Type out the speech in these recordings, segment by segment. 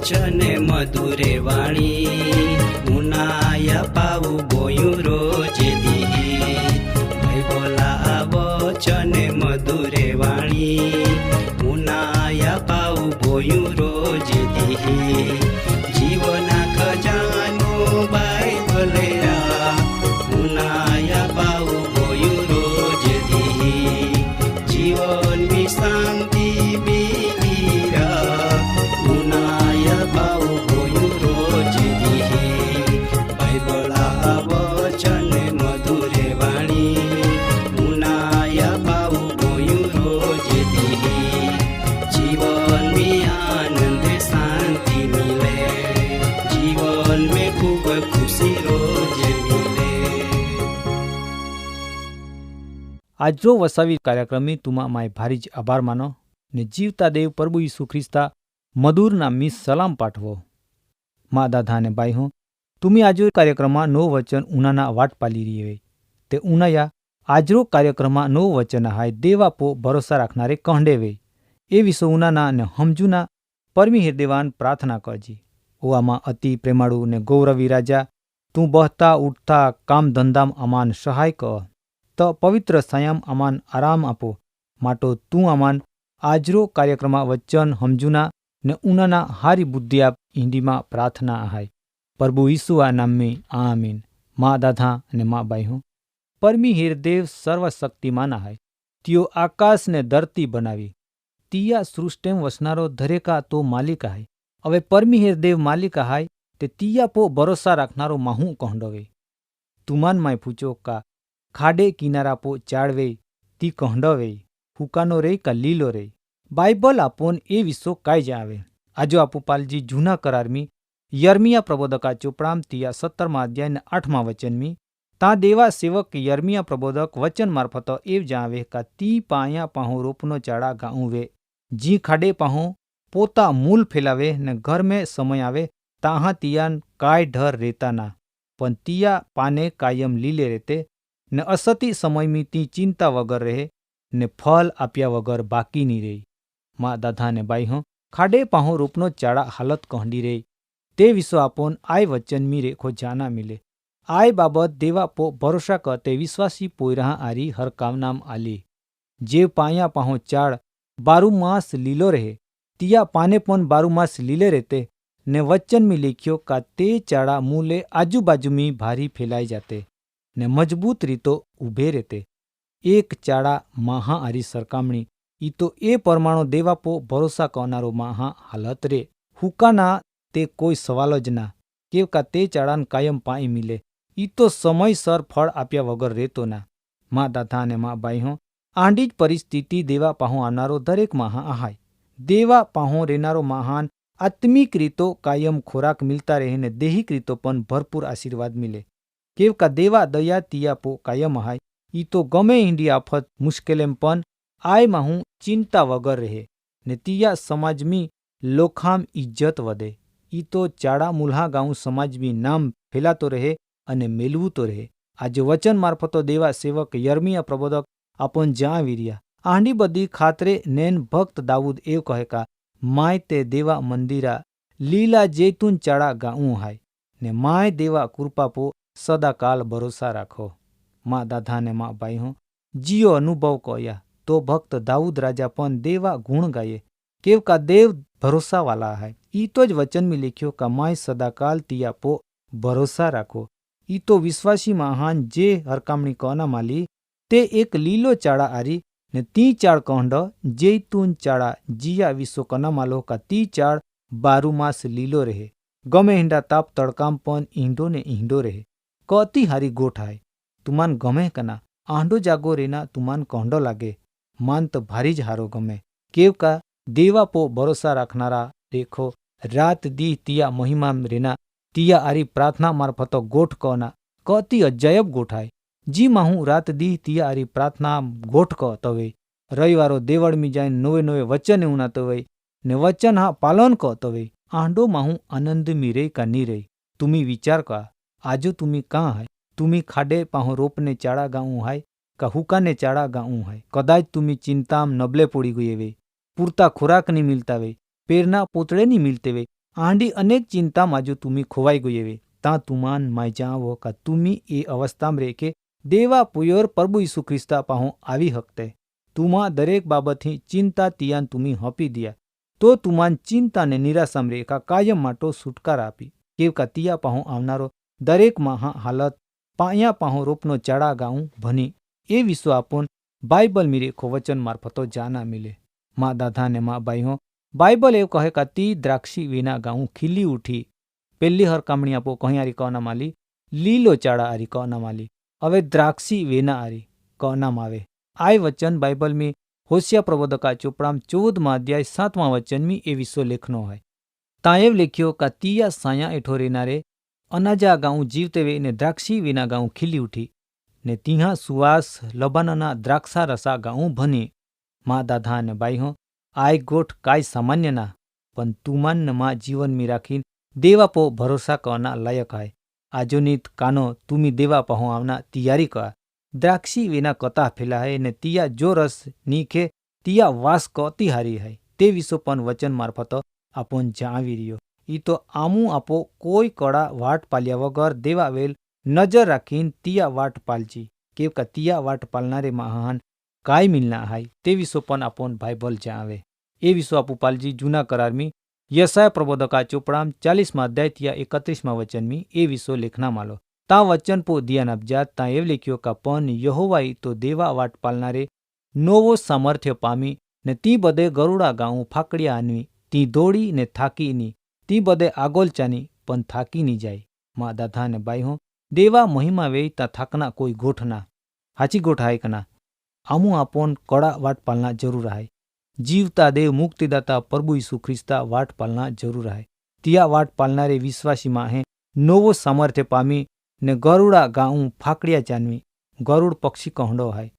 વચને મધુરે વાણી ઉનાયા પાવું બોયું રોજે દી ભાઈ બોલા વચને મધુરે વાણી ઉનાયા પાવું બોયું રોજે દી જીવના ખજાનો બાઇબલે ઉનાયા પાવું બોયું રોજે દી જીવનની શાંતિ આજનો વસાવી કાર્યક્રમે તુમા માય ભારી જ આભાર માનો ને જીવતા દેવ પ્રભુ ઈસુ ખ્રિસ્તા મધુરના મીસ સલામ પાઠવો મા દાદા ને ભાઈ હું તુમી આજનો કાર્યક્રમમાં નો વચન ઉનાના વાટ પાલી રહી હોય તે ઉનાયા આજનો કાર્યક્રમમાં નો વચન હાય દેવા પો ભરોસા રાખનારે કહંડે વે એ વિશે ઉનાના ને હમજુના પરમી હૃદયવાન પ્રાર્થના કરજી ઓવામાં અતિ પ્રેમાળુ ને ગૌરવી રાજા તું બહતા ઉઠતા કામ ધંધામ અમાન સહાય કર તો પવિત્ર સંયમ અમાન આરામ આપો માટો તું અમાન આજરો કાર્યક્રમમાં વચન હમજુના ને ઉનાના હારી બુદ્ધિ આપ હિન્દીમાં પ્રાર્થના આહાય પ્રભુ ઈસુ આ નામે આમીન મા દાદા અને મા બાઈ પરમી હિરદેવ સર્વશક્તિમાન આહાય તિયો આકાશ ને ધરતી બનાવી તિયા સૃષ્ટિમ વસનારો ધરેકા તો માલિક આહાય હવે પરમી હિરદેવ માલિક આહાય તે તિયા પો ભરોસા રાખનારો માહું કહંડવે તુમાન માય પૂછો કા ખાડે કિનારા પો ચાળવે તી કહંડવે હુકાનો રે કા લીલો રે બાઇબલ આપોન એ વિસો કાય જ આવે આજો આપો પાલજી જૂના કરારમી યર્મિયા પ્રબોધકા ચોપડામ તિયા 17મા અધ્યાયના 8મા વચનમી તા દેવા સેવક યર્મિયા પ્રબોધક વચન મારફત એવ જાવે કા તી પાયા પાહો રોપનો ચાડા ગાઉં વે જી ખાડે પાહો પોતા મૂલ ફેલાવે ને ઘર મેં સમય આવે તાહા તિયાન કાય ઢર રેતા ના પણ તિયા પાને કાયમ લીલે રેતે ને અસતી સમયમી તી ચિંતા વગર રહે ને ફલ આપ્યા વગર બાકી ની રહી મા દાદા ને બાઈ ખાડે પાહો રૂપનો ચાડા હાલત કહંડી રહી તે વિશ્વ આપોન આય વચન મી રેખો જાના મિલે આય બાબત દેવા પો ભરોસા કરતે વિશ્વાસી પોયરા આરી હર કામનામ આલી જે પાયા પાહો ચાડ બારુ માસ લીલો રહે તિયા પાને પણ બારુ માસ લીલે રહેતે ને વચન મી લેખ્યો કા તે ચાડા મૂલે આજુબાજુમી ભારી ફેલાઈ જાતે ને મજબૂત રીતો ઊભે રહેતે એક ચાડા મહા આરી સરકામણી ઈ તો એ પરમાણો દેવા પો ભરોસા કરનારો મહા હાલત રે હુકાના તે કોઈ સવાલ જ ના કેવ કા તે ચાડાન કાયમ પાઈ મિલે ઈ તો સમયસર ફળ આપ્યા વગર રહેતો ના મા દાદા અને મા બાઈ આંડી જ પરિસ્થિતિ દેવા પાહો આવનારો દરેક મહા આહાય દેવા પાહો રહેનારો મહાન આત્મિક રીતો કાયમ ખોરાક મિલતા રહે ને દેહિક રીતો પણ ભરપૂર આશીર્વાદ મિલે કેવ કા દેવા દયા તિયા પો કાયમ આહાય ઈ તો ગમે ઈંડી આફત મુશ્કેલેમ પણ આય માહું ચિંતા વગર રહે ને તિયા સમાજમી લોખામ ઇજ્જત વધે ઈ તો ચાડા મુલ્હા ગાઉં સમાજમી નામ ફેલાતો રહે અને મેલવું તો રહે આજે વચન મારફતો દેવા સેવક યર્મિયા પ્રબોધક આપણ જ્યાં વીર્યા આંડી બધી ખાતરે નેન ભક્ત દાઉદ એવ કહે કા માય તે દેવા મંદિરા લીલા જૈતુન ચાડા ગાઉં હાય ને માય દેવા કૃપાપો સદાકાલ ભરોસા રાખો મા દાદા ને મા બાઈ જીઓ અનુભવ કયા તો ભક્ત દાઉદ રાજા પણ દેવા ગુણ ગાયે કેવ કા દેવ ભરોસા વાલા હાય ઈ તો જ વચન મી લખ્યો કા માય સદાકાલ તિયા પો ભરોસા રાખો ઈ તો વિશ્વાસી મહાન જે હરકામણી કના માલી તે એક લીલો ચાડા આરી ને તી ચાળ કહંડ જૈતુન ચાડા જીયા વિસો કના માલો કા તી ચાળ બારુ માસ લીલો રહે ગમે ઈંડા તાપ તડકામ પણ ઈંડો ને ઈંડો રહે કતી હારી ગોઠાય તુમાન ગમે કના આંડો જાગો રેના તુમાન કહંડો લાગે માન તો ભારી જ હારો ગમે. કેવકા દેવા પો ભરોસા રાખનારા દેખો રાત દી તિયા મહિમા રેના તિયા આરી પ્રાર્થના મારફતો ગોઠ કના કતી અજાયબ ગોઠાય. જી માહું રાત દી તિયા આરી પ્રાર્થના ગોઠ ક તવે રવિવારો દેવળમી જાય નવે નવે વચન ઉના તવે ને વચન હા પાલન ક તવે આંડો માહું આનંદ મી રે का नी रे. तुम्ही विचार का आजो तुम्ही कहाँ है. तुम्ही खाडे पाहो रोपने चाड़ा गाऊं हाय का हुकाने चाड़ा गाऊं हाय. कदाच तुम्ही चिंताम नबले पोड़ी गए वे पूरता खुराक नहीं मिलता वे पेरना पोतड़े नहीं मिलते वे आंडी अनेक चिंता माजो तुम्ही खोवाई गए वे ता तुमान माय जावो का तुम्ही ए अवस्था में रे के देवा पुयोर प्रभु यीशु ख्रिस्ता पाहो आवी हकते. तुमा दरेक बाबत ही चिंता तियान तुम्ही हपी दिया तो तुमान चिंता ने निराशा में रे का कायम माटो छुटकारा आपी. केवका तिया पाहो आवनारो दरेक महा हालत पाया पाहो रोपनो चाड़ा गाऊं भनी ए विश्व आपन बाइबल मेरे खो वचन मार्फतो जाना मिले. माँ दादा ने माँ बाई हो बाइबल एव कहे का ती द्राक्षी विना गाऊं खिली उठी. पहली हर कामणी आपो कहीं आरी कहना माली लीलो चाड़ा आरी कहना माली હવે દ્રાક્ષી વેના આરી કનામ આવે. આ વચન બાઇબલ में હોશિયા પ્રબોધકા ચોપડામ 14 અધ્યાય 7 વચન में એ વિશ્વ લેખનો હોય. તાએવ લેખ્યો का तिया साया एठो रेनारे अनाजा गाऊं जीवते वे ने द्राक्षी विना गाऊं खिली उठी ने तिहा सुवास लबानना द्राक्षा रसा गाऊं भनी. माँ दादा ने बाई हो आय गोठ काय सामान्य ना पण तुमान मा जीवन में राखी देवा पो भरोसा करना लायक है. आजोनित कानो तुम्ही देवा पाहो आवना तियारी का द्राक्षी विना कता फैला है ने तिया जो रस नीखे तिया वास कती हारी है ते विश्वपन वचन मार्फत आपन जावी रियो. ई तो आमू आपो कोई कड़ा वाट पालिया वगर देवा वेल नजर राखीन तिया वाट पालजी. केवका तिया वाट पालनारे महान काय मिलना है ते विश्वपन आपन बाइबल जावे. ए विश्व आपू पालजी जूना करार में यशाया प्रबोधका चोपड़ाम 40 अध्याय तिया 31 वचन में ए विश्व लेखना मालो. ता वचन पो दियान अबजात ता एव लेख्यो का पण यहोवाई तो देवा वाट पालनारे नोवो सामर्थ्य पामी ने ती बदे गरुड़ा गाऊं फाकड़िया आनवी ती दौड़ी ने थाकी नी ती बदे आगोल चानी पण थाकी नी जाय. माँ दादा ने बाई हो देवा महिमा वे ता थाकना कोई गोठना हाची गोठ है कना आमू आपन कड़ा वाट पालना जरूर है. जीवता देव मुक्तिदाता प्रभु यीशु ख्रिस्ता वाट पालना जरूर है. तिया वाट पालनारे विश्वासी माहे नोवो सामर्थ्य पामी ने गरुड़ा गाऊं फाकड़िया चानवी गरुड़ पक्षी कहडो है.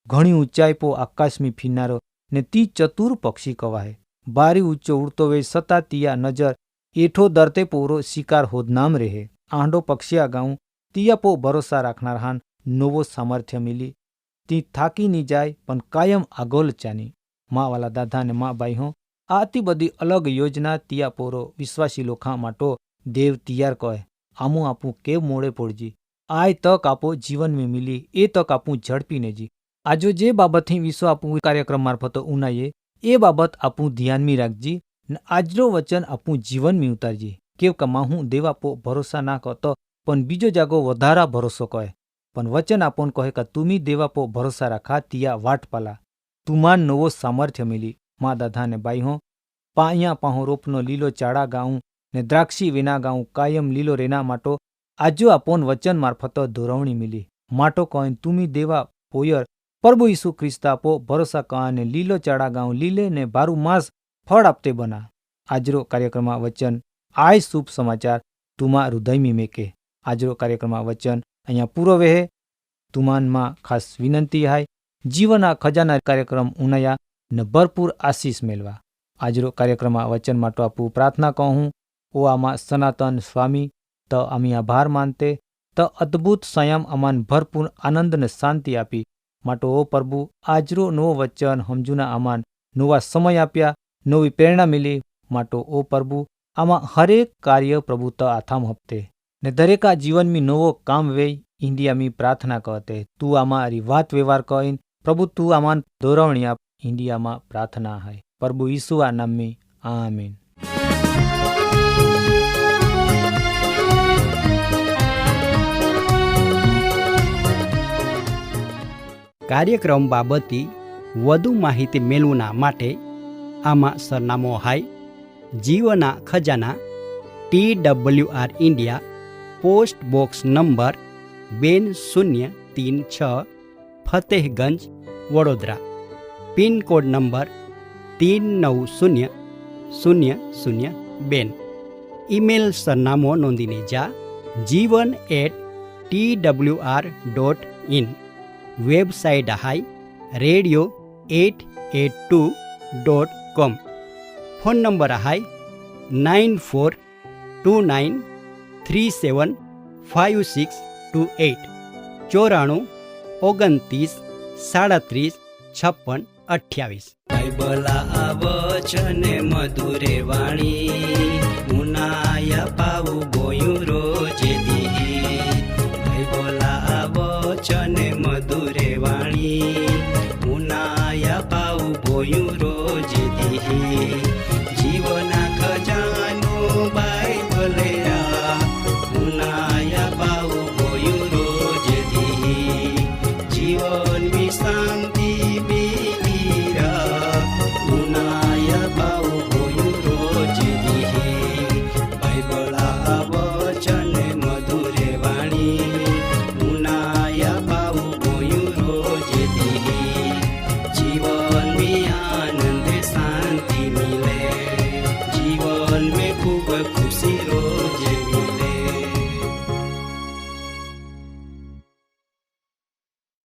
घणी ऊंचाई पो आकाश में फिरनारो ने ती चतुर पक्षी कवाहे. बारी ऊंचो उड़तो वे सता तिया नजर एठो दरते पोरो शिकार होद नाम रहे. आंडो पक्षिया गाऊं तिया पो भरोसा राखनार हान नोवो सामर्थ्य मिली ती थाकी नी जाय पण कायम आगोल चानी. माँ वाला दादा ने माँ बाई हो आती बदी अलग योजना तिया पोरो विश्वासी लोखा माटो देव तैयार कहे. आमू आपू केव मोड़े पड़जी आय तक आपो जीवन में मिली ए तक आपू झड़पी ने जी. आजो जे बाबत ही विश्व आपू कार्यक्रम मार्फत उनाये ए बाबत आपू ध्यान में राखजी ने आजरो वचन आपू जीवन में उतारजी. केवका माहू देवा पो भरोसा ना कहतो पण बीजो जागो वधारा भरोસો कहे. पण वचन आपन कहे का तुमी देवा पो भरोसा राखा तिया वाट पाला तुमान नवो सामर्थ्य मिली. माँ दादा ने बाई हो पाया पाहो रोपनो लीलो चाड़ा गाऊं ने द्राक्षी विना गाऊं कायम लीलो रेना माटो आजो आपन वचन मार्फत दोरवणी मिली. माटो कहें तुमी देवा पोयर प्रभु यीशु ख्रिस्ता पो भरोसा कहाने लीलो चाड़ा गाऊं लीले ने बारू मास फળ आपते बना. आजरो कार्यक्रम वचन आय शुभ समाचार तुमा हृदय में मेके. आजरो कार्यक्रम वचन अहिया पूरो वेहे. तुमान मां खास विनंती है जीवना खजाना कार्यक्रम उनया ने भरपूर आशीष मेलवा. आजरो कार्यक्रम वचन माटो आपू प्रार्थना कहूँ ओ आमा सनातन स्वामी त अमी आभार मानते त अद्भुत संयम अमान भरपूर आनंद ने शांति आपी माटो ओ प्रभु आजरो नो वचन हमजुना अमान नोवा समय आप्या नवी प्रेरणा मिली माटो ओ प्रभु आमा हरेक कार्य प्रभु त आथाम हप्ते ने दरेका जीवन में नवो काम वे इंडिया में प्रार्थना कहते. तू आमारी वात व्यवहार कहीन प्रभु तू आमान दोरवणी आप इंडिया में प्रार्थना है प्रभु यीशु आ नाम में आमीन. કાર્યક્રમ બાબતે વધુ માહિતી મેળવવા માટે આમાં સરનામો હાય જીવના ખજાના TWR India post box number 2036 Fatehganj Vadodara pin code number 390002. Email સરનામો નોંધીને જા jivan@twr.in. વેબસાઇટ હાઈ radio882.com. ફોન નંબર હાઈ 9429375628 94 29 37 56 28. બાઇબલા વચન મધુરે વાણી મુનાયા પાવું ગોયું રોજે દી. બાઇબલા વચન મધુરે વાણી મુનાયા પાવું ગોયું રોજે દી. જીવના